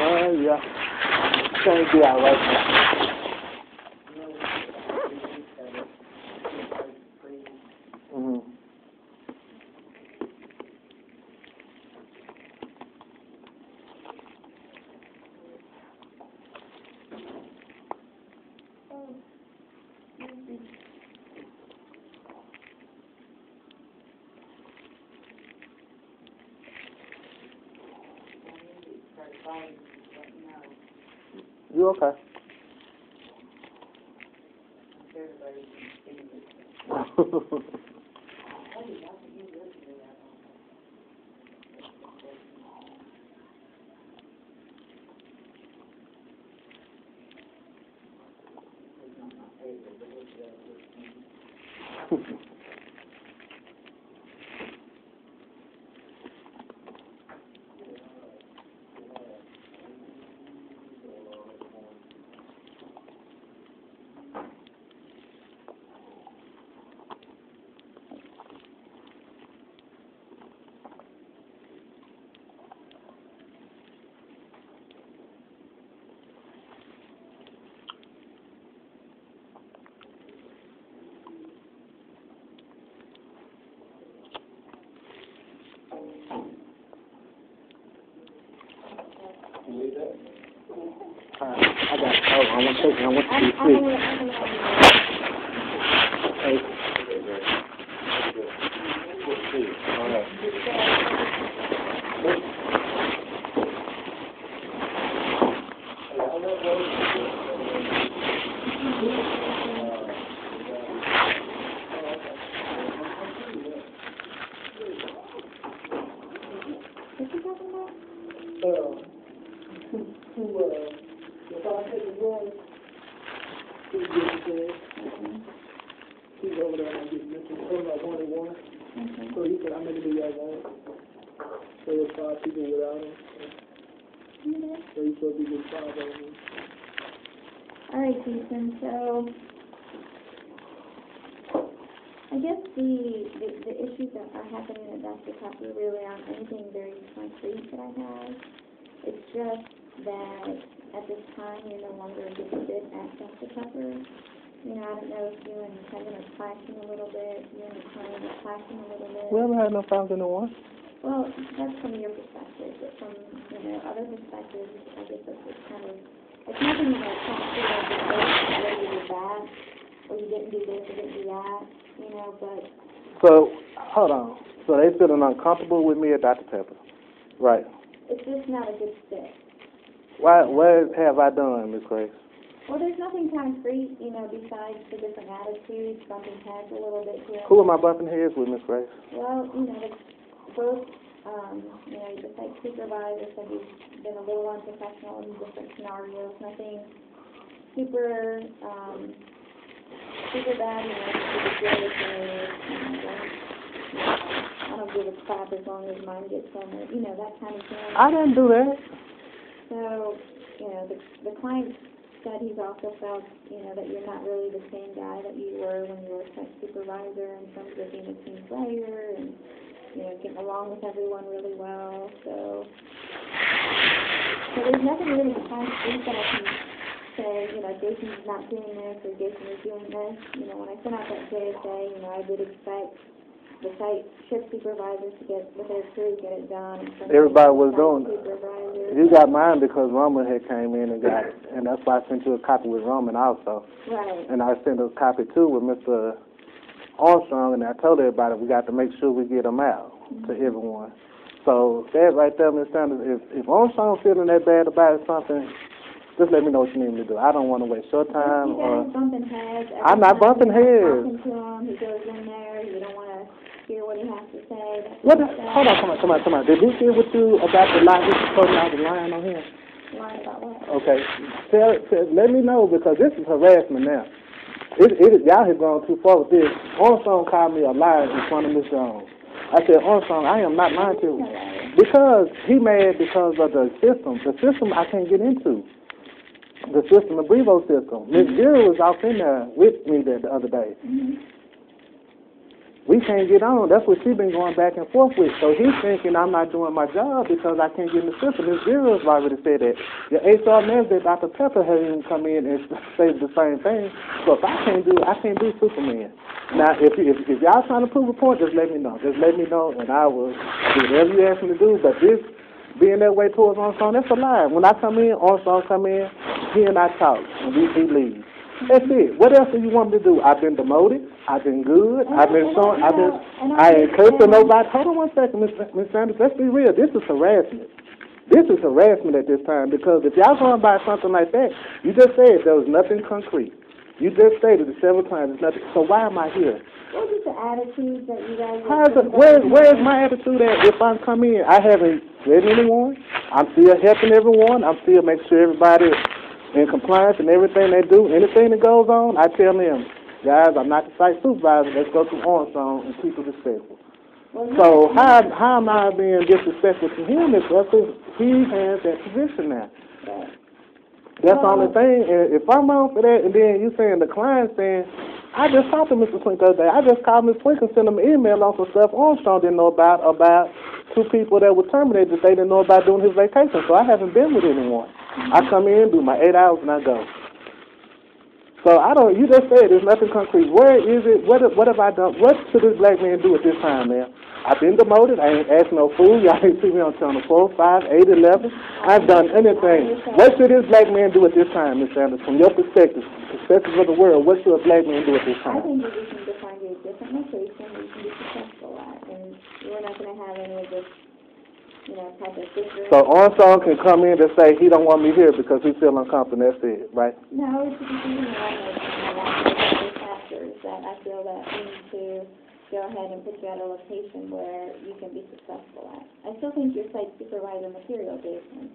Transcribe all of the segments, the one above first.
Yeah. Can't be out right now. Mm-hmm. You okay? I got. Oh, I want to take. I want to see. All right. What's he talking about? If I take the boy, he's over there and I get mentioned about 1-1. So he said, I'm going to do that one. So there's 5 people without him. So he's supposed to be getting 5 over him. All right, Jason. So I guess the issues that are happening at Dr. Copper really aren't anything very concrete that I have. It's just that at this time you're no longer a good fit at Dr. Copper. You know, I don't know if you and Kevin are clashing a little bit, you and the client are clashing a little bit. We haven't had no problems in the one. Well, that's from your perspective, but from, other perspectives, I guess that's just kind of, it's nothing that I can't feel like whether you're bad, or you didn't do this, or didn't do that, but... So, hold on. So they feeling uncomfortable with me at Dr. Pepper. Right. It's just not a good fit. What have I done, Ms. Grace? Well, there's nothing concrete, besides the different attitudes, bumping heads a little bit here. Who am I bumping heads with, Ms. Grace? Well, both, the site supervisor said you've been a little unprofessional in different scenarios, nothing super, super bad, super good, I don't give a crap as long as mine gets somewhere, that kind of thing. I didn't do that. So, the client said he's also felt, that you're not really the same guy that you were when you were a site supervisor in terms of being a team player and, getting along with everyone really well. So there's nothing really concrete that I can say, Jason's not doing this or Jason is doing this. When I sent out that JSA, I did expect the site shift supervisors to get with their crew, get it done. Everybody was doing it. You got mine because Roman had came in and got it, and that's why I sent you a copy with Roman also. Right. And I sent a copy too with Mr. Armstrong, and I told everybody we got to make sure we get them out to everyone. So that right there, Ms. Sanders, if Armstrong feeling that bad about something, just let me know what you need me to do. I don't want to waste your time. You guys bumping heads. I'm not bumping heads. Talking to him, he goes in there. You don't want to hear what he has to say. Hold on. Did he hear with you about the lie? He was talking about the lying on him. Lying about what? Okay. Let me know, because this is harassment now. Y'all have gone too far with this. Armstrong called me a liar in front of Ms. Jones. I said, Armstrong, I am not lying to you. Because he mad because of the system. The system I can't get into. The system, the Brevo system. Ms. Gill was out in there with me the other day. we can't get on. That's what she's been going back and forth with. So he's thinking I'm not doing my job because I can't get in the system. Ms. Zero's already said that. Your HR manager, Dr. Pepper, hasn't even come in and said the same thing. So if I can't do Superman. Now, if y'all trying to prove a point, just let me know. Just let me know, and I will do whatever you ask me to do. But this being that way towards Armstrong, that's a lie. When I come in, Armstrong come in, he and I talk, and we leave. That's it. What else do you want me to do? I've been demoted. I've been good. I ain't cursing nobody. Hold on one second, Ms. Sanders. Let's be real. This is harassment. This is harassment at this time because if y'all going by something like that, you just said there was nothing concrete. You just stated it several times. It's nothing. So why am I here? What is the attitude that you guys? Where's my attitude at if I'm coming in? I haven't threatened anyone. I'm still helping everyone. I'm still making sure everybody in compliance and everything they do. Anything that goes on, I tell them, guys, I'm not the site supervisor. Let's go through Armstrong and keep it respectful. So how am I being disrespectful to him because he has that position now? That's the only thing. And if I'm wrong for that, and then you saying the client saying, I just talked to Mr. Twink the other day. I just called Ms. Twink and sent him an email on some stuff Armstrong didn't know about two people that were terminated that they didn't know about during his vacation. So I haven't been with anyone. I come in, do my 8 hours, and I go. So you just said there's nothing concrete. Where is it? What have I done? What should this black man do at this time, man? I've been demoted. I ain't asked no food. Y'all ain't see me on channel 4, 5, 8, 11. I've done anything. What should this black man do at this time, Ms. Sanders? From your perspective of the world, what should a black man do at this time? I think you just need to find a different location that you can be successful at, and we're not going to have any of this, type of secret. So Armstrong can come in and say he don't want me here because he feel uncomfortable. That's it, right? No, it's just other factors that I feel that we need to go ahead and put you at a location where you can be successful at. I still think your site supervisor material, Jason.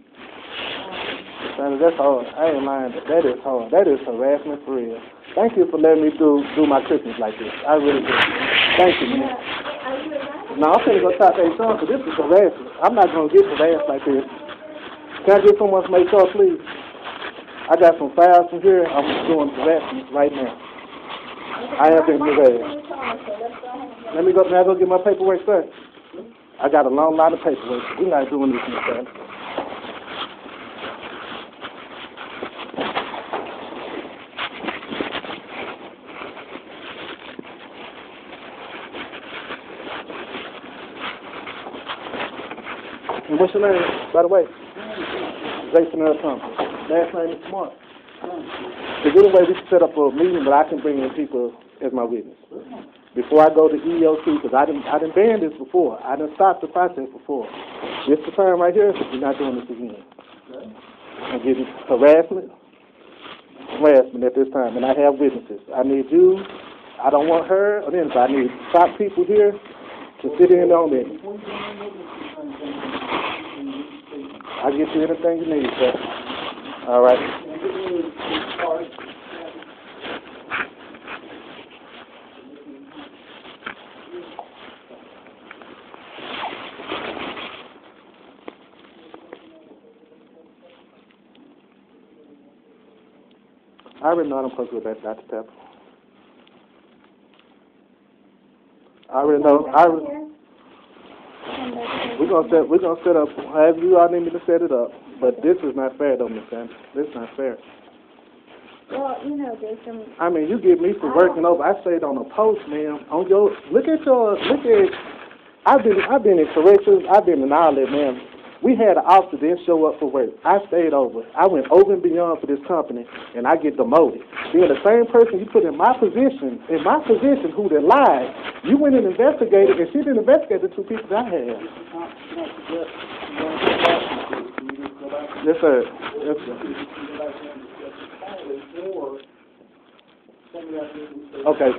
That's hard. I ain't lying. That is hard. That is harassment for real. Thank you for letting me do my Christmas like this. I really do. Thank you, man. Now, I'm going to go talk to HR because this is harassment. I'm not going to get harassed like this. Can I get someone from HR, please? I got some files from here. I'm doing harassment right now. I have been harassed. Let me go get my paperwork first. I got a long line of paperwork. We're not doing this, Ms. Sanders. And what's your name, by the way? Jason L. Thompson. Last name is Smart. Is there a way we can set up a meeting but I can bring in people as my witness? Before I go to EOC, because I done banned this before. I done stopped the process before. This the time right here, we're not doing this again. I'm getting harassment at this time, and I have witnesses. I need you. I don't want her or anybody. I need top people here to sit in on it. I'll get you anything you need, sir. All right. I already know I'm supposed to go back to Dr. Pepper. I already know. We're gonna set up however you all need me to set it up. But this is not fair, though, Miss Sanders. This is not fair. Well, Jason. I mean, you get me for working over. I say it on a post, man. I've been in corrections. I've been in all that, man. We had an officer didn't show up for work. I stayed over. I went over and beyond for this company, and I get demoted. Being the same person you put in my position who then lied, you went and investigated, and she didn't investigate the two people that I had. Yes, sir. Yes, sir. Okay.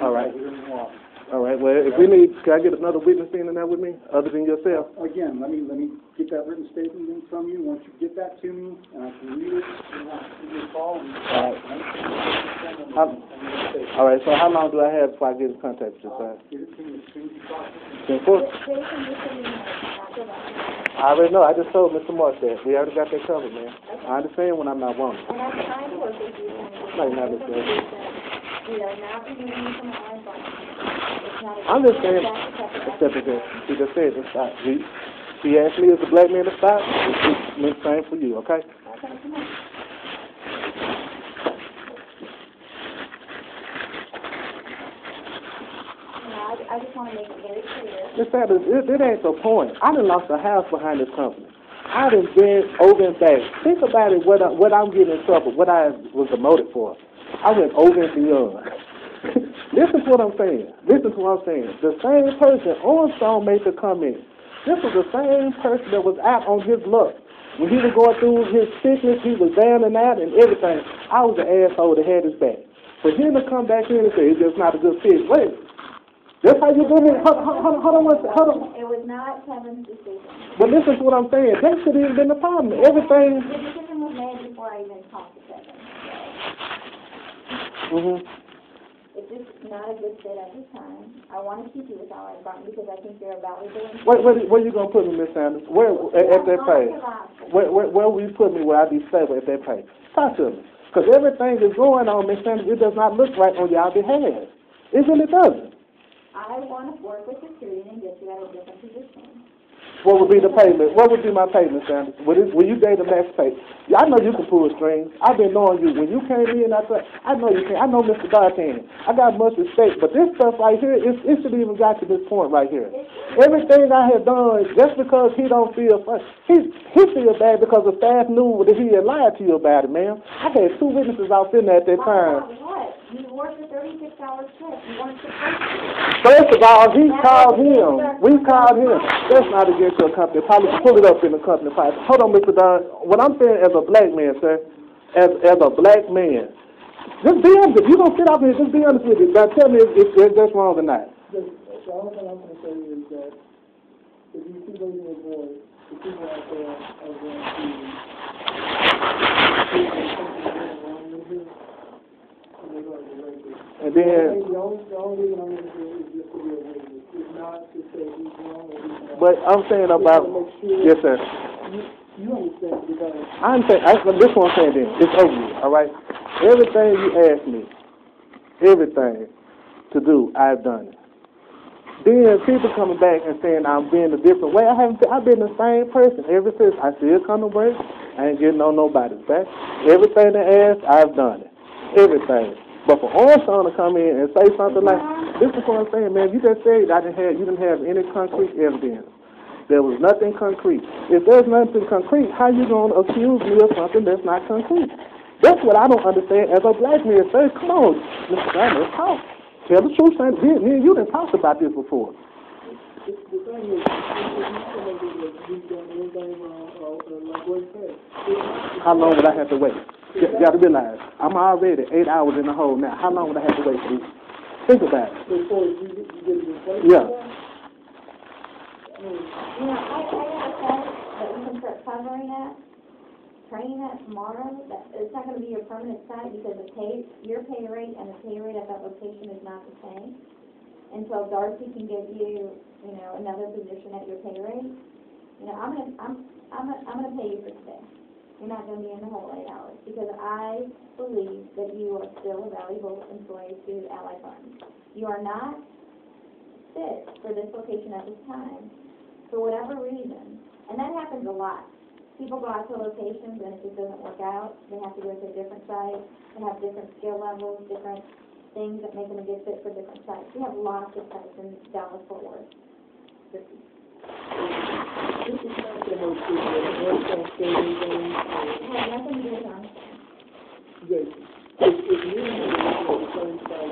All right. All right. Well, if we need, can I get another witness in there with me, other than yourself? Again, let me get that written statement in from you. Once you get that to me, and I can read it, and I'll give you a call. All right. So how long do I have before I get in contact with you, sir? Get it to me as soon as you possible. I already know. I just told Mr. Marsh that. We already got that covered, man. I understand when I'm not wanted. And I'm trying to work with you. No, you're not, Mr. We are not removing you from our environment. It's not a I'm just saying, except that she just said to stop. She asked me as a black man to stop. It meant the same for you, okay? Okay, come on. I just want to make it very clear. It ain't the point. I done lost a house behind this company. I done been over and back. Think about it, what I'm getting in trouble, what I was demoted for. I went over and beyond. Listen to what I'm saying. Listen to what I'm saying. The same person, Armstrong made the comment. This was the same person that was out on his luck. When he was going through his sickness, he was down and out and everything. I was the asshole that had his back. For him to come back in and say, it's just not a good fit. Wait. That's how you do it. Hold on. It was not Kevin's decision. But listen to what I'm saying. That should have been the problem. Everything. The decision was made before I even talked to Kevin. It's just not a good fit at this time. I want to keep you with our environment because I think you're a valuable. Where you gonna put me, Miss Sanders? Where at that pay? Where will you put me where I be stable at that pay? Talk to me. Because everything that's going on, Miss Sanders, it does not look right on y'all behalf. It really doesn't. I want to work with the student and get you at a different position. What would be the payment? What would be my payment, Sanders? Will you pay the max pay? Yeah, I know you can pull strings. I've been knowing you. When you came in, I know you can. I know Mr. God can. I got much respect, but this stuff right here, it should even got to this point right here. Everything I had done, just because he don't feel fun, he feel bad because the staff knew that he had lied to you about it, ma'am. I had 2 witnesses out there at that time. What? You worked a 36-hour shift. You weren't supposed to. First of all, he called him. We called him. That's not against your company. Probably pull it up in the company file. Hold on, Mr. Don. What I'm saying as a black man, sir, as a black man, just be honest. If you don't sit out here, just be honest with you. Now tell me if that's wrong or not. The only thing I'm going to say is that if you keep raising your voice, the people out there are going to and then, the only reason I'm going to do it is just to be a witness. It's not to say he's wrong or he's not. but I'm saying about, yes, sir. You understand because This is what I'm saying then. It's over with, all right? Everything you asked me, everything to do, I've done it. Then people coming back and saying I'm being a different way. I've been the same person ever since. I still come to work. I ain't getting on nobody's back. Everything they asked, I've done it. Everything. But for Armstrong to come in and say something like, this is what I'm saying, man. You just said you didn't have any concrete evidence. There was nothing concrete. If there's nothing concrete, how you going to accuse me of something that's not concrete? That's what I don't understand as a black man. Say, come on, Mr. Brown, let's talk. Tell the truth, man. Me and you done talked about this before. the thing is, we've done anything wrong, like what you said. How long would I have to wait? You got to realize, I'm already 8 hours in the hole now. How long would I have to wait for this? Think about it. Before you get it in place? Yeah. I got a sense that we can start covering that, training that tomorrow. That it's not going to be your permanent site because your pay rate and the pay rate at that location is not the same. Until Darcy can give you, another position at your pay rate. I'm gonna pay you for today. You're not going to be in the whole 8 hours because I believe that you are still a valuable employee to Ally Funds. You are not fit for this location at this time for whatever reason, and that happens a lot. People go out to locations and it just doesn't work out. They have to go to a different site. They have different skill levels, different things that make them a good fit for different sites. We have lots of sites in Dallas-Fort Worth. This is not so much it has nothing to do with on. If you on the same site,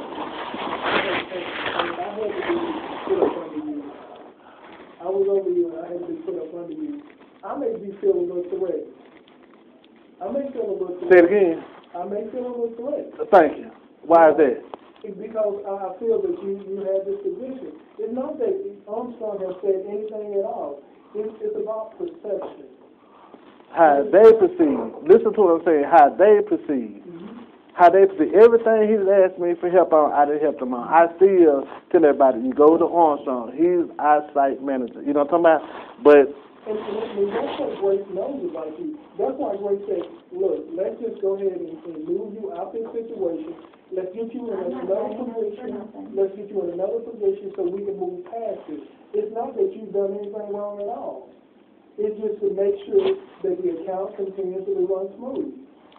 I had to be put up under you. I was over you and I had to be put up under you. I may be feeling a little correct. Say it again. I may feel a little correct. Thank you. Why is that? It's because I feel that you have this position. It's not that Armstrong has said anything at all. It's about perception. How they perceive. Listen to what I'm saying. How they perceive. How they perceive. Everything he's asked me for help on, I done helped him on. I still tell everybody, you go to Armstrong. He's our site manager. You know what I'm talking about? But and that's what Grace knows about you. That's why Grace said, look, let's just go ahead and move you out this situation Let's get you in I'm not another getting this for position. nothing. Let's get you in another position so we can move past it. It's not that you've done anything wrong at all. It's just to make sure that the account continues to run smooth.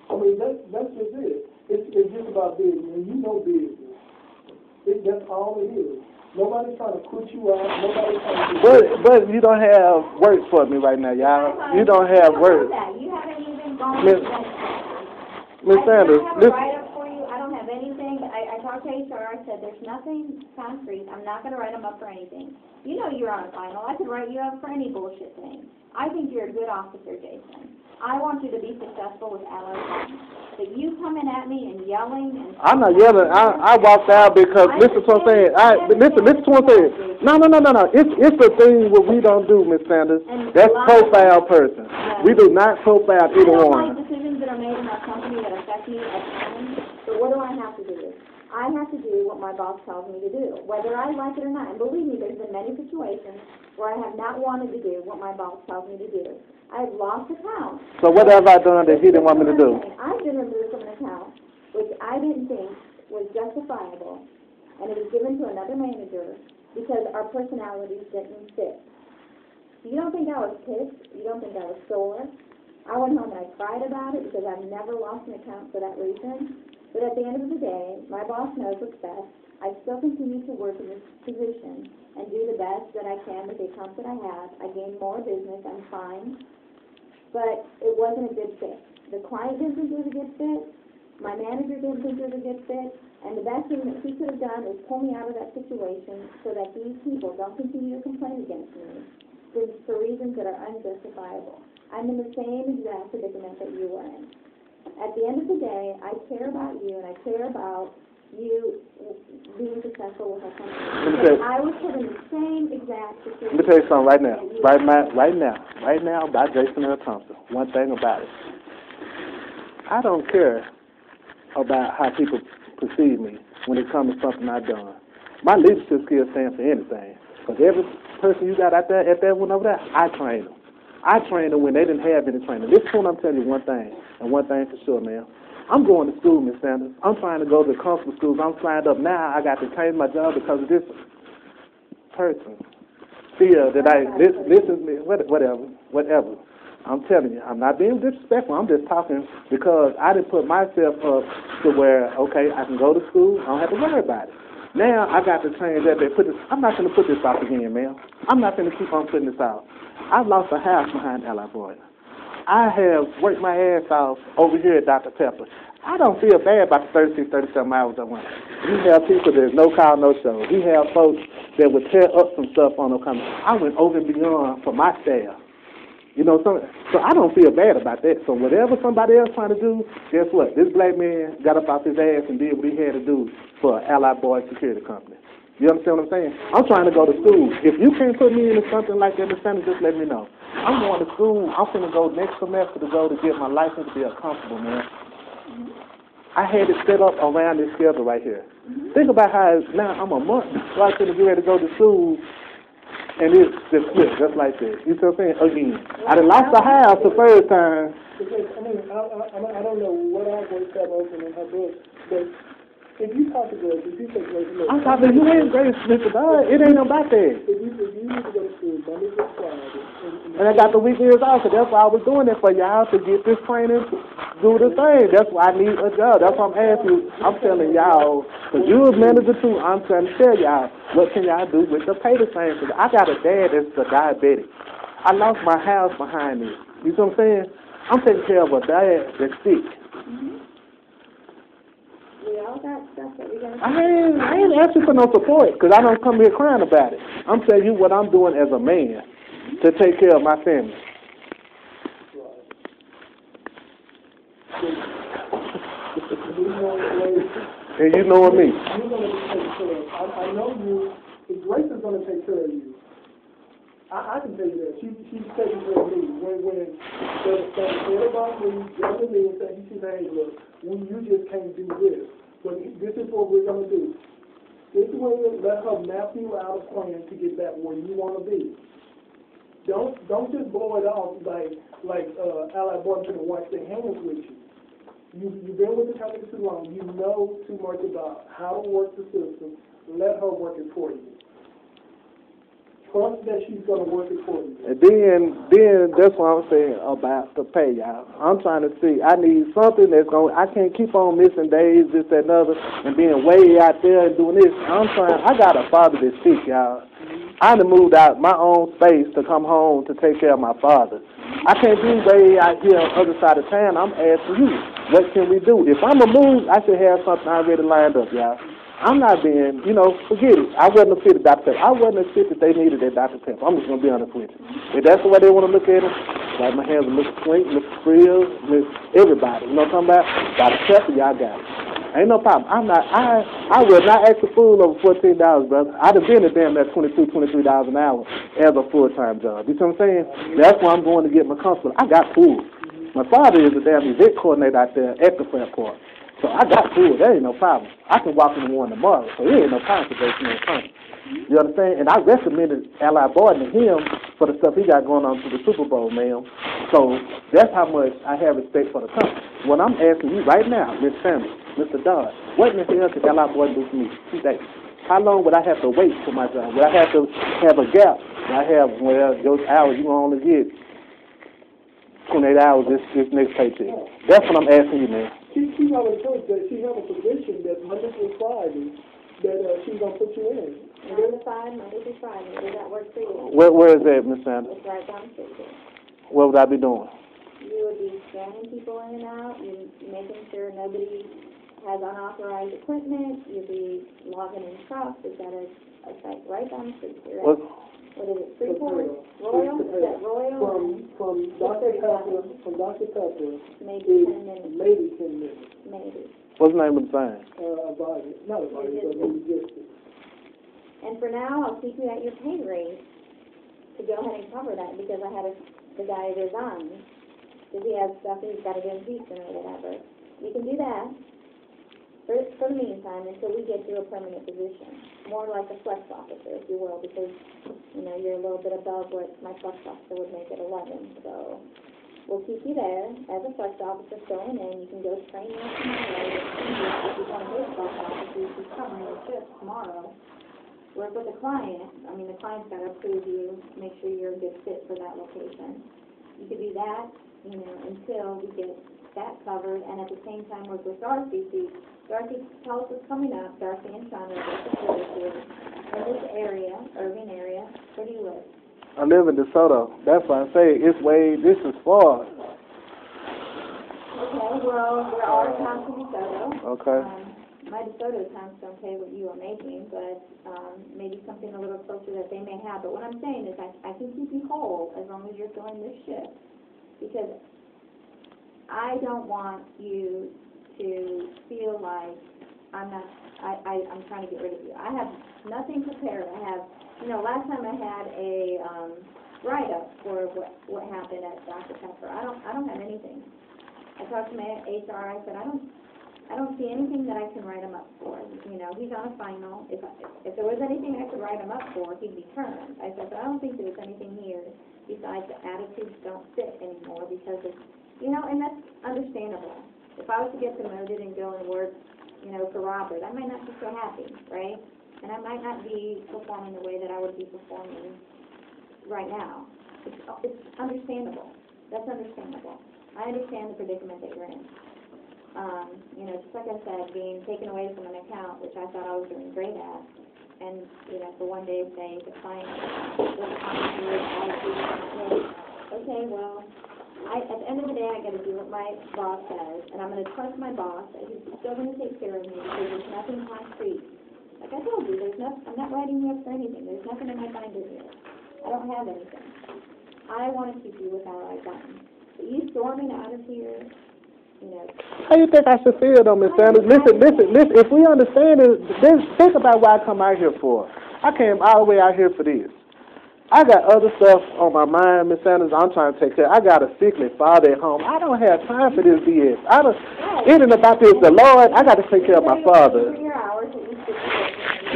I mean, that's just it. It's just about business, and you know business. That's all it is. Nobody's trying to put you out. Nobody's trying to. But you don't have work for me right now, y'all. You don't have work. You haven't even gone Miss- to Miss Sanders, I have a listen. write-up for you. I don't have anything. I talked to HR. I said, there's nothing concrete. I'm not going to write them up for anything. You know you're on a final. I could write you up for any bullshit thing. I think you're a good officer, Jason. I want you to be successful with Allied Funds. But you coming at me and yelling and... I'm not yelling. I walked out because, listen to what I'm saying. Listen to what I'm saying. No. It's the thing what we don't do, Miss Sanders. That's profile person. We do not profile either I don't one. like decisions that are made in our company that affect me at times, but what do I have to do? I have to do what my boss tells me to do, whether I like it or not. And believe me, there's been many situations where I have not wanted to do what my boss tells me to do. I've lost account. So what have I done that he didn't want me to do? I've been removed from an account, which I didn't think was justifiable, and it was given to another manager because our personalities didn't fit. You don't think I was pissed? You don't think I was sore? I went home and I cried about it because I've never lost an account for that reason. But at the end of the day, my boss knows what's best. I still continue to work in this position and do the best that I can with the accounts that I have. I gain more business. I'm fine. But it wasn't a good fit. The client didn't think it was a good fit. My manager didn't think it was a good fit. And the best thing that he could have done is pull me out of that situation so that these people don't continue to complain against me for reasons that are unjustifiable. I'm in the same exact predicament that you were in. At the end of the day, I care about you, and I care about you being successful with our company. I was put in the same exact situation. Let me tell you something right now. Right now about Jason and Thompson. One thing about it. I don't care about how people perceive me when it comes to something I've done. My leadership skills stand for anything. Because every person you got out there at that one over there, I train them. I trained them when they didn't have any training. This one, I'm telling you one thing, and one thing for sure, ma'am. I'm going to school, Miss Sanders. I'm trying to go to comfortable schools. I'm signed up now. I got to change my job because of this person. Feel that listen, whatever. I'm telling you, I'm not being disrespectful. I'm just talking because I didn't put myself up to where, okay, I can go to school. I don't have to worry about it. Now I got to change that. I'm not going to put this off again, ma'am. I'm not going to keep on putting this off. I've lost a house behind Allied Boy. I have worked my ass off over here at Dr. Pepper. I don't feel bad about the 36, 37 hours I went. We have people there's no call, no show. We have folks that would tear up some stuff on them coming. I went over and beyond for my staff. You know, so I don't feel bad about that. So whatever somebody else trying to do, guess what? This black man got up off his ass and did what he had to do for Allied Boy Security Company. You understand what I'm saying? I'm trying to go to school. If you can't put me into something like that, just let me know. I'm going to school. I'm going to go next semester to get my license to be a constable, man. I had it set up around this schedule right here. Think about how now I'm a month so I couldn't get ready to go to school, and it's just flipped just like that. You see what I'm saying? Again, I done lost the house the first time. Because, I don't know what I was have open in her book, but if you talk to Grace, if you say, Grace, look. I'm talking to you ain't Grace, Mr. God. It ain't about that. If you need to go to school, Monday through Friday. And I got the weekends off, so that's why I was doing it for y'all to get this training, do the thing. That's why I need a job. That's why I'm asking you. I'm telling y'all, because you a manager too, I'm trying to tell y'all, what can y'all do with the pay the same? Because I got a dad that's a diabetic. I lost my house behind me. You see what I'm saying? I'm taking care of a dad that's sick. We all got stuff that we got to I ain't asking for no support because I don't come here crying about it. I'm telling you what I'm doing as a man to take care of my family. And you knowing me. You're going to take care of. I know you. Grace is going to take care of you. I can tell you that. She's taking care of me. When there's said about me, go to me and say, she said, hey, look, you just can't do this. But this is what we're going to do. This way, let her map you out a plan to get back where you want to be. Don't just blow it off like Allied Boy couldn't wash their hands with you. You've been with the company too long. You know too much about how to work the system. Let her work it for you. Trust that she's going to work it for you. And then that's what I'm saying about the pay, y'all. I'm trying to see. I need something that's going. I can't keep on missing days, this, that, and other, and being way out there and doing this. I got a father that's sick, y'all. I done moved out my own space to come home to take care of my father. I can't be way out here on the other side of town. I'm asking you, what can we do? If I'm a move, I should have something already lined up, y'all. I'm not being, forget it. I wasn't a fit at Dr. Pepper. I wasn't a fit that they needed at Dr. Pepper. I'm just going to be honest with you. If that's the way they want to look at it, like my hands with Mr. Swink, Mr. Frills, with everybody. You know what I'm talking about? Dr. Pepper, y'all got it. Ain't no problem. I will not ask a fool over $14, brother. I'd have been at damn that $22, $23 an hour as a full-time job. You see what I'm saying? That's why I'm going to get my consulate. I got food. My father is a damn event coordinator out there at the airport. So I got food. There ain't no problem. I can walk in the one tomorrow. So there ain't no conservation in the country. You understand? And I recommended Ally Boyd to him for the stuff he got going on for the Super Bowl, ma'am. So that's how much I have respect for the company. What I'm asking you right now, Miss Sanders, Mr. Dodd, what in the hell could Ally Boyd do for me today? How long would I have to wait for my job? Would I have to have a gap? I have, those hours you only get 28 hours this next paycheck. That's what I'm asking you, man. She have a choice that she have a position that Monday through Friday that she's going to put you in. 9 to 5, Monday through Friday. Does that work for you? Where is that, Miss Sanders? It's right down the street here. What would I be doing? You would be scanning people in and out. You're making sure nobody has unauthorized equipment. You'll be logging in trucks. It's at a site right down the street here. What is it? Freeport? Royal? Is that Royal? From Dr. Pepper, maybe 10 minutes. Maybe 10 minutes. Maybe. What's the name of the thing? Not about it, but logistics. And for now, I'll keep you at your pay rate to go ahead and cover that because I had the guy resign because he has stuff he's got to do in Houston or whatever. You can do that for the meantime until we get you a permanent position, more like a flex officer, if you will, because you're a little bit above what my flex officer would make at 11. So we'll keep you there as a flex officer filling in. You can go train there tomorrow. If you want to go flex officer, you can come in your shift tomorrow. Work with the client. The client's got to approve you, make sure you're a good fit for that location. You could do that, until we get that covered, and at the same time work with Darcy. Darcy, tell us what's coming up. Darcy and Sean are here in this area, Irving area. Where do you live? I live in DeSoto. That's why I say this is far. Okay, well, we're all down to DeSoto. Okay. My DeSoto times don't pay what you are making, but maybe something a little closer that they may have. But what I'm saying is I can keep you whole as long as you're filling this shift. Because I don't want you to feel like I'm trying to get rid of you. I have nothing prepared. I have, last time I had a write-up for what happened at Dr. Pepper. I don't have anything. I talked to my HR. I said, I don't see anything that I can write him up for. He's on a final. If there was anything I could write him up for, he'd be termed. I said, but I don't think there's anything here besides the attitudes don't fit anymore because of, and that's understandable. If I was to get promoted and go and work, for Robert, I might not be so happy, right? And I might not be performing the way that I would be performing right now. It's understandable. That's understandable. I understand the predicament that you're in. Just like I said, being taken away from an account, which I thought I was doing great at, and, for one day saying the client was okay, well, at the end of the day, I got to do what my boss says, and I'm going to trust my boss that he's still going to take care of me because there's nothing concrete. Like I told you, I'm not writing you up for anything. There's nothing in my binder here. I don't have anything. I want to keep you without I've done. But you storming out of here, How you think I should feel, though, Miss Sanders? Listen. If we understand it, think about what I come out here for. I came all the way out here for this. I got other stuff on my mind, Miss Sanders. I'm trying to take care. I got a sickly father at home. I don't have time for this BS. It ain't about this. The Lord, I got to take care of my father. You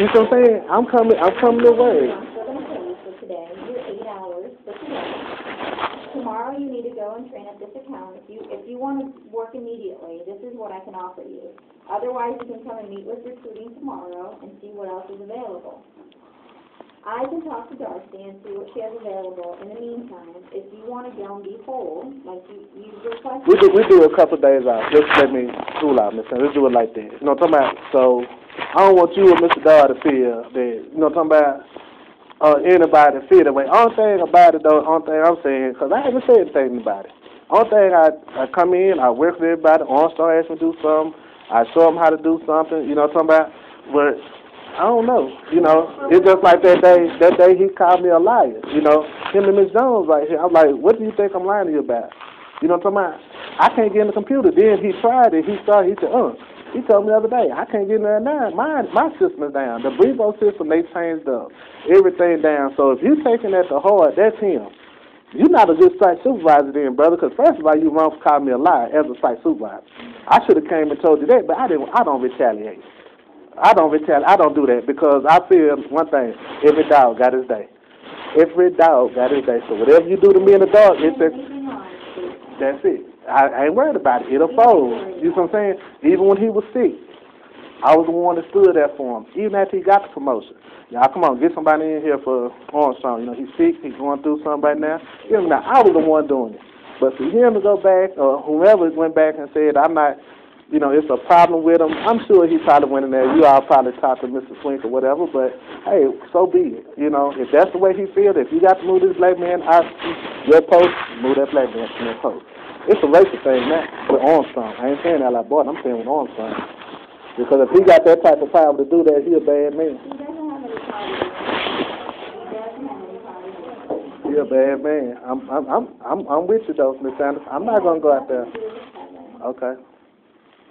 know what I'm saying? I'm coming away. I'm still going to pay you for today. You're 8 hours for today. Tomorrow you need to go and train up this account. If you want to work immediately, this is what I can offer you. Otherwise, you can come and meet with recruiting tomorrow and see what else is available. I can talk to Darcy and see what she has available. In the meantime, if you want to go and be whole, like you requested. We do a couple of days out. Just let me cool out, Miss Sanders. Let's do it like that. You know what I'm talking about? So, I don't want you or Mr. Dodd to feel that, you know what I'm talking about, anybody to feel that way. Only thing about it, though, only thing I'm saying, because I haven't said anything about it. Only thing I come in, I work with everybody, Armstrong asks me to do something, I show them how to do something, you know what I'm talking about? But I don't know, you know. It's just like that day he called me a liar, you know. Him and Miss Jones right here. I'm like, what do you think I'm lying to you about? You know what I'm talking about? I can't get in the computer. Then he tried it. He said, he told me the other day, I can't get in there now. My system is down. The Brevo system, they changed up everything down. So if you're taking that to heart, that's him. You're not a good site supervisor then, brother, because first of all, you wrong for calling me a liar as a site supervisor. I should have came and told you that, but I don't retaliate. I don't do that because I feel one thing, every dog got his day. Every dog got his day. So whatever you do to me in the dog, that's it. I ain't worried about it. It'll fold. You know what I'm saying? Even when he was sick, I was the one that stood there for him. Even after he got the promotion. Y'all, come on, get somebody in here for Armstrong. You know, he's sick. He's going through something right now. Give him that. I was the one doing it. But for him to go back, or whoever went back and said, I'm not, you know, it's a problem with him. I'm sure he probably went in there. You all probably talked to Mr. Swink or whatever, but, hey, so be it. You know, if that's the way he feels, if you got to move this black man out your post, move that black man from your post. It's a racial thing now with Armstrong. I ain't saying L.I. Boyd. I'm saying with Armstrong. Because if he got that type of power to do that, he a bad man. He doesn't have any power. He a bad man. I'm with you though, Miss Sanders. I'm not gonna go out there. Okay.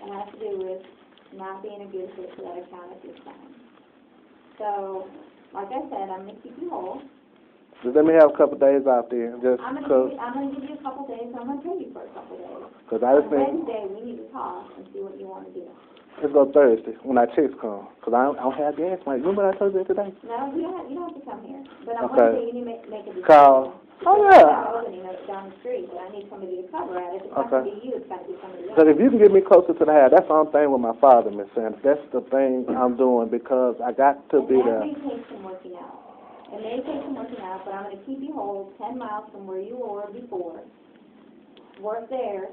It has to do with not being a good fit for that account at this time. So, like I said, I'm going to keep you whole. Just let me have a couple of days out there. Just I'm going to give you a couple of days, I'm going to pay you for a couple of days. Because I just think Wednesday, we need to talk and see what you want to do. Let's go Thursday when our checks come. Because I don't have gas money. Remember what I told you today? No, you don't have to come here. But on Okay. Wednesday, you need to make a decision. Call. Oh, yeah. Opening up down the street, but I need somebody to cover it. If it's not going to be you, it's got to be somebody else. Because if you can get me closer to the house, that's the only thing with my father, Miss Sanders. That's the thing I'm doing because I got to be there. That may take some working out. It may take some working out, but I'm going to keep you whole 10 miles from where you were before. Work there,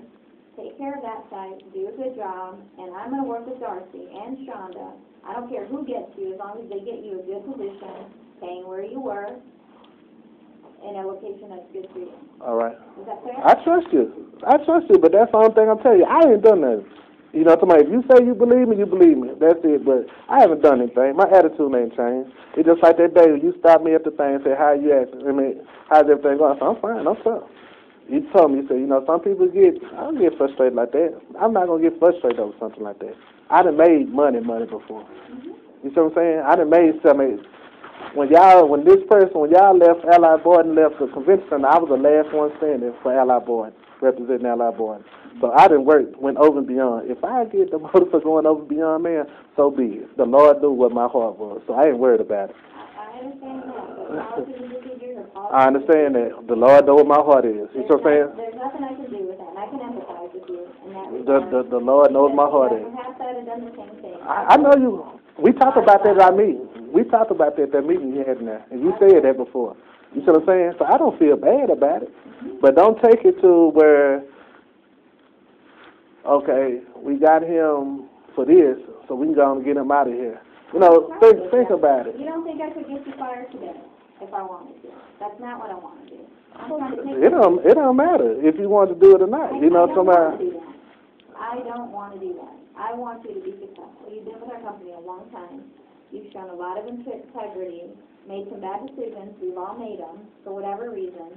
take care of that site, do a good job, and I'm going to work with Darcy and Shonda. I don't care who gets you, as long as they get you a good position, paying where you were, in a location that's good for you. All right. Is that fair? I trust you, but that's the only thing I'm telling you. I ain't done nothing. You know, somebody, if you say you believe me, you believe me. That's it, but I haven't done anything. My attitude ain't changed. It's just like that day when you stopped me at the thing and said, how you acting? I mean, how's everything going? I said, I'm fine, I'm tough. You told me, you said, you know, some people I don't get frustrated like that. I'm not going to get frustrated over something like that. I done made money before. You see what I'm saying? I done made something. When y'all left Ally Boyd and left the convention center, I was the last one standing for Ally Boyd, representing Ally Boyd. So I didn't went over and beyond. If I get the motive for going over and beyond, man, so be it. The Lord knew what my heart was, so I ain't worried about it. I understand that, but policy and procedures are policy. I understand that. The Lord knows what my heart is. You know what I'm saying? There's nothing I can do with that, and I can empathize with you in that regard. The Lord knows what my heart is. Half side have done the same thing. I know you. We talked about that at our meeting. We talked about that meeting you had in there, and you said that before. You see what I'm saying? So I don't feel bad about it, but don't take it to where, okay, we got him for this, so we can go and get him out of here. You know, think about it. You don't think I could get you fired today if I wanted to? That's not what I want to do. It don't matter if you want to do it or not. You know, somebody. I don't want to do that. I want you to be successful. You've been with our company a long time. You've shown a lot of integrity, made some bad decisions. We've all made them for whatever reason.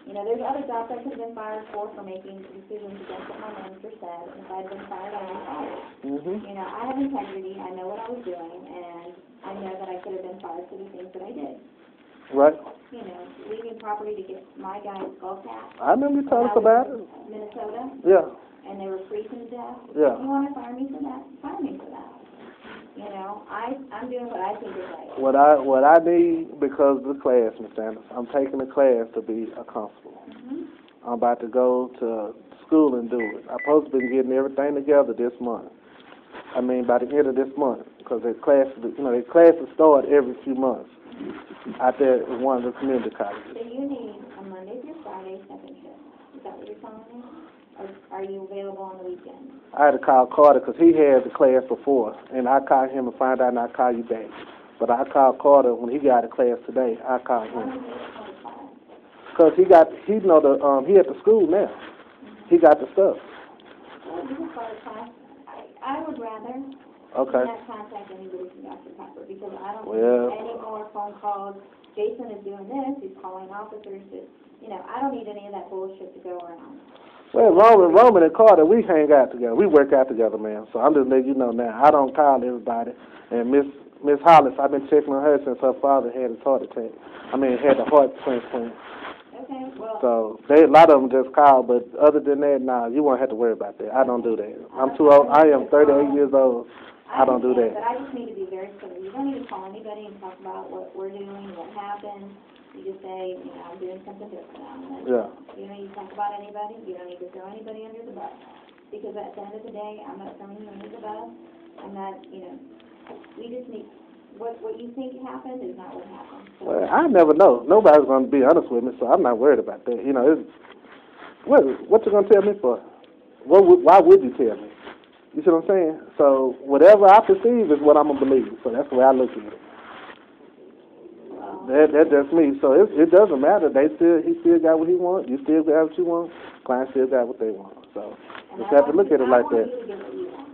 You know, there's other jobs I could have been fired for making decisions against what my manager said. And if I had been fired, I would have been fired. You know, I have integrity. I know what I was doing, and I know that I could have been fired for the things that I did. Right. You know, leaving property to get my guy's golf cap. I remember you told us about it. Minnesota. Yeah. And they were freezing to death. Yeah. If you want to fire me for that, fire me for that. You know, I'm doing what I think is right. What I need, because of the class, Ms. Sanders, I'm taking the class to be a constable. I'm about to go to school and do it. I'm supposed to be getting everything together this month. I mean, by the end of this month, because their classes, their classes start every few months out there at one of the community colleges. So you need a Monday through Friday second shift. Is that what you're telling me? Or are you available on the weekends? I had to call Carter because he had the class before, and I called him and find out and I call you back. But I called Carter when he got a class today. I called Why him don't you just come to class? because he at the school now. He got the stuff. Well, you can start a class. I would rather Okay. not contact anybody from Dr. Pepper because I don't Well. need any more phone calls. Jason is doing this. He's calling officers. I don't need any of that bullshit to go around. Well, Roman and Carter, we hang out together. We work out together, man. So I'm just letting you know now. I don't call everybody. And Miss Hollis, I've been checking on her since her father had his heart attack. Had the heart transplant. Okay, well. So a lot of them just call, but other than that, nah, you won't have to worry about that. I don't do that. I'm too old. I am 38 years old. I don't do that. But I just need to be very clear. You don't need to call anybody and talk about what we're doing, what happened. You just say, I'm doing something different now. Yeah. You don't need to talk about anybody. You don't need to throw anybody under the bus. Because at the end of the day, I'm not throwing you under the bus. I'm not, we just need, what you think happened is not what happened. So, Well, I never know. Nobody's going to be honest with me, so I'm not worried about that. What you going to tell me for? Why would you tell me? You see what I'm saying? So whatever I perceive is what I'm going to believe. So that's the way I look at it. That's just me. So it doesn't matter. He still got what he wants. You still got what you want. Clients still got what they want. So just have to look at it like that. I want you to get what you want.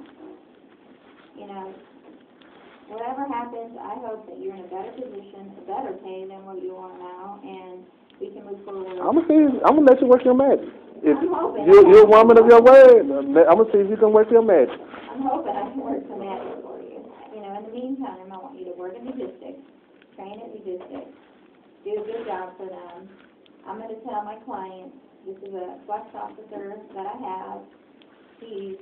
Whatever happens, I hope that you're in a better position, a better pay than what you are now, and we can move forward. I'm gonna let you work your magic. If I'm hoping. you're a woman of your word, I'm gonna see if you can work your magic. I'm hoping I can work some magic for you. In the meantime, I want you to work in logistics, train in logistics, do a good job for them. I'm going to tell my client, this is a flex officer that I have. He's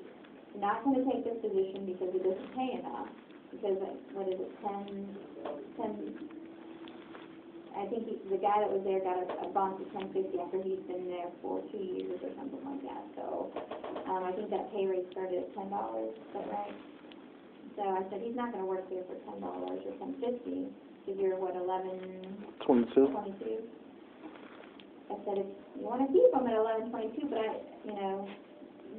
not going to take this position because it doesn't pay enough. Because, what is it, 10, I think the guy that was there got a bump to 1050 after he's been there for 2 years or something like that. So, I think that pay rate started at $10, is that right? So I said, he's not going to work there for $10 or $10.50. Because you're, what, 22. I said, if you want to keep them at 11.22, but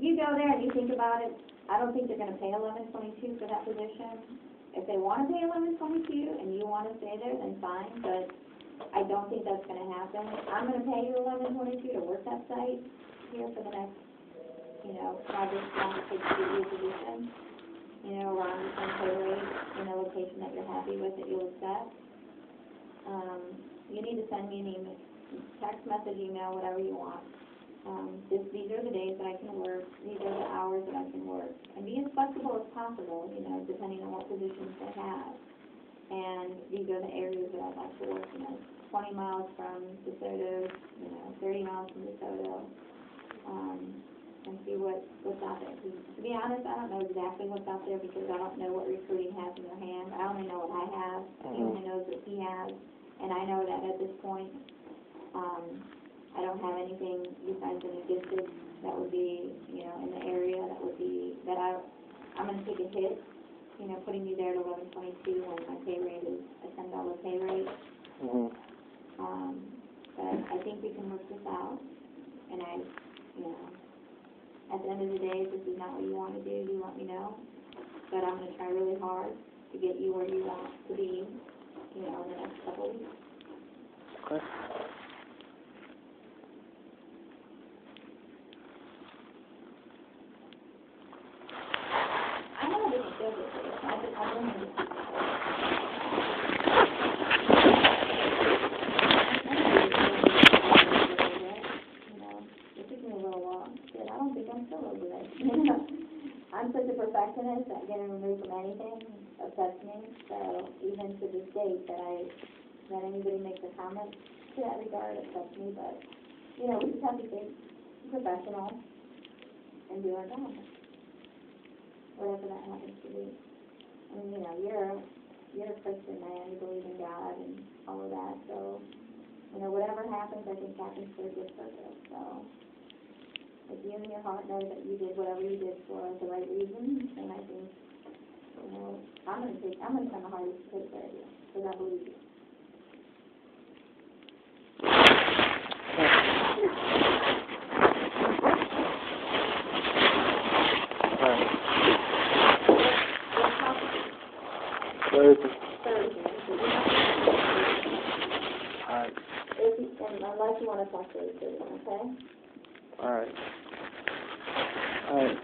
you go there and you think about it, I don't think they're going to pay 11.22 for that position. If they want to pay 11.22 and you want to stay there, then fine, but I don't think that's going to happen. I'm going to pay you 11.22 to work that site here for the next, 5 or 6 to give you a position, around the same pay rate in a location that you're happy with that you'll accept. You need to send me an email, text message, email, whatever you want. These are the days that I can work. These are the hours that I can work. And be as flexible as possible, depending on what positions they have. And these are the areas that I'd like to work in. 20 miles from DeSoto, 30 miles from DeSoto. And see what's out there. To be honest, I don't know exactly what's out there because I don't know what recruiting has in their hand. I only know what I have. He only knows what he has. And I know that at this point, I don't have anything besides any gifted that would be, in the area that I'm going to take a hit, putting you there at 11.22 when my pay rate is a $10 pay rate. But I think we can work this out. And at the end of the day, if this is not what you want to do, you let me know. But I'm going to try really hard to get you where you want to be, in the next couple of weeks. Okay. I know this is good for you. I don't know. It took me a little while. But I don't think I'm still over it. I'm such a perfectionist that getting removed from anything upsets me. So even to this date that anybody makes a comment to that regard upsets me. But we just have to stay professional and do our job. Whatever that happens to be. You're a Christian man, you believe in God and all of that, so, whatever happens, I think happens for a good purpose, so. you and your heart know that you did whatever you did for the right reasons, and I think, you know, I'm gonna send the hardest to take care of you, because I believe you. Thursday. Alright. Unless you want to talk to the student, okay? Alright. Alright.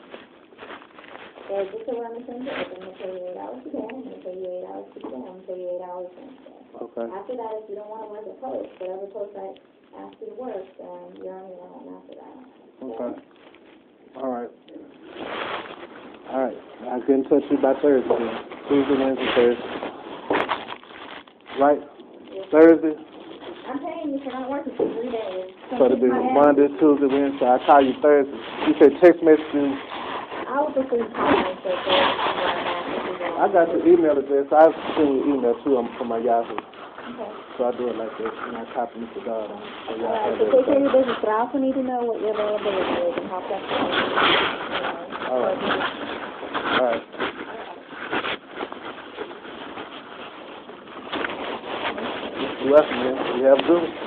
So just so we're on the same page, I'm going to pay you 8 hours today, I'm going to pay you 8 hours today, I'm going to pay you 8 hours Wednesday. Okay. After that, if you don't want to work a post, whatever post I ask you to work, then you're on your own after that. Okay. Alright. Alright. I'll get in touch with you by Thursday then. Tuesday, Wednesday, Thursday. Right? Thursday? I'm paying you for not working for 3 days. So it'll be Monday, Tuesday, Wednesday. I'll call you Thursday. You said text messages. I would prefer you call me and say I got your email address. I'll send you an email too from my Yahoo. Okay. So I do it like this, and I copy Mr. God on. So y'all All right, have so that take care of stuff. your business, but I also need to know what your availability is and how flexible you are. All right. All right. You're welcome, man. You have a good one.